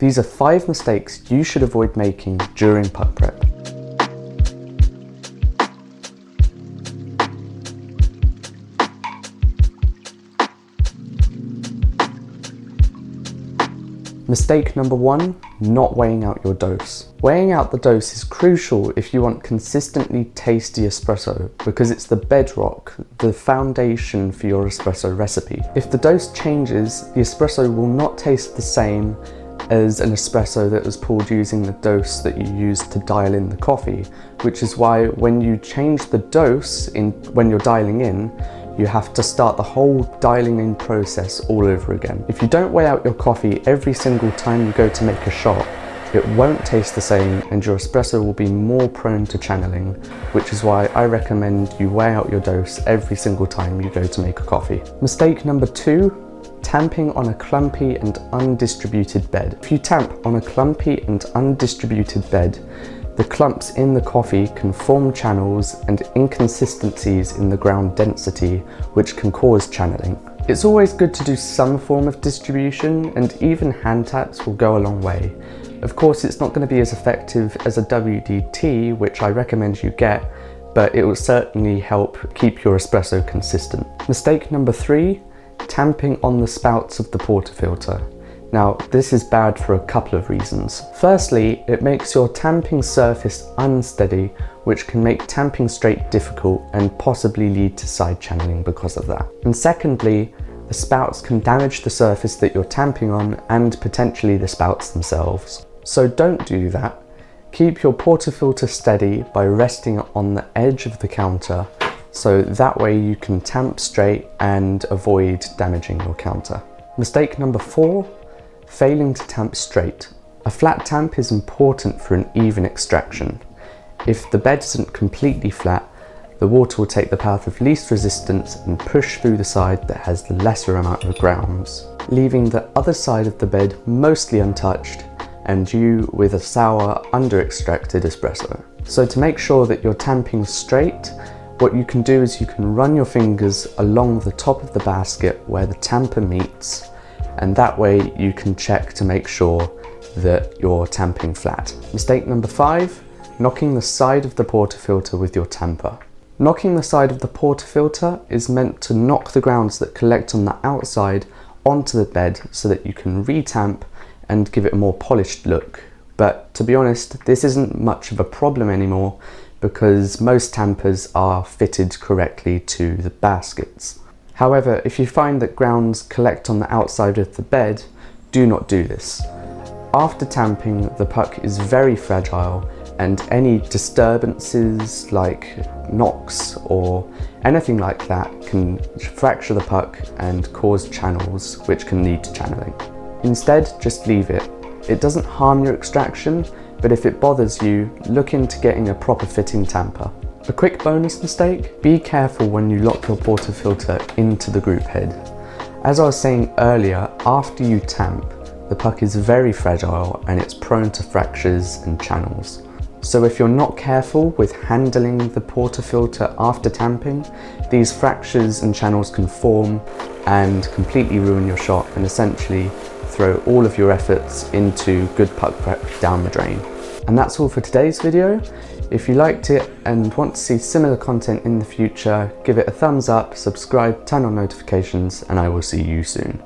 These are 5 mistakes you should avoid making during puck prep. Mistake number 1, not weighing out your dose. Weighing out the dose is crucial if you want consistently tasty espresso because it's the bedrock, the foundation for your espresso recipe. If the dose changes, the espresso will not taste the same as an espresso that was pulled using the dose that you used to dial in the coffee, which is why when you change the dose when you're dialing in, you have to start the whole dialing in process all over again. If you don't weigh out your coffee every single time you go to make a shot, it won't taste the same and your espresso will be more prone to channeling, which is why I recommend you weigh out your dose every single time you go to make a coffee. Mistake number 2, tamping on a clumpy and undistributed bed. If you tamp on a clumpy and undistributed bed, the clumps in the coffee can form channels and inconsistencies in the ground density, which can cause channeling. It's always good to do some form of distribution, and even hand taps will go a long way. Of course, it's not going to be as effective as a WDT, which I recommend you get, but it will certainly help keep your espresso consistent. Mistake number 3, tamping on the spouts of the portafilter. Now, this is bad for a couple of reasons. Firstly, it makes your tamping surface unsteady, which can make tamping straight difficult and possibly lead to side channeling because of that. And secondly, the spouts can damage the surface that you're tamping on and potentially the spouts themselves. So don't do that. Keep your portafilter steady by resting it on the edge of the counter, so that way you can tamp straight and avoid damaging your counter. Mistake number 4, failing to tamp straight. A flat tamp is important for an even extraction. If the bed isn't completely flat, the water will take the path of least resistance and push through the side that has the lesser amount of grounds, leaving the other side of the bed mostly untouched and you with a sour, under-extracted espresso. So to make sure that you're tamping straight, what you can do is you can run your fingers along the top of the basket where the tamper meets, and that way you can check to make sure that you're tamping flat. Mistake number 5, knocking the side of the portafilter with your tamper. Knocking the side of the portafilter is meant to knock the grounds that collect on the outside onto the bed so that you can retamp and give it a more polished look. But to be honest, this isn't much of a problem anymore because most tampers are fitted correctly to the baskets. However, if you find that grounds collect on the outside of the bed, do not do this. After tamping, the puck is very fragile and any disturbances like knocks or anything like that can fracture the puck and cause channels, which can lead to channeling. Instead, just leave it. It doesn't harm your extraction, but if it bothers you, look into getting a proper fitting tamper. A quick bonus mistake, be careful when you lock your portafilter into the group head. As I was saying earlier, after you tamp, the puck is very fragile and it's prone to fractures and channels. So if you're not careful with handling the portafilter after tamping, these fractures and channels can form and completely ruin your shot and essentially throw all of your efforts into good puck prep down the drain. And that's all for today's video. If you liked it and want to see similar content in the future, give it a thumbs up, subscribe, turn on notifications, and I will see you soon.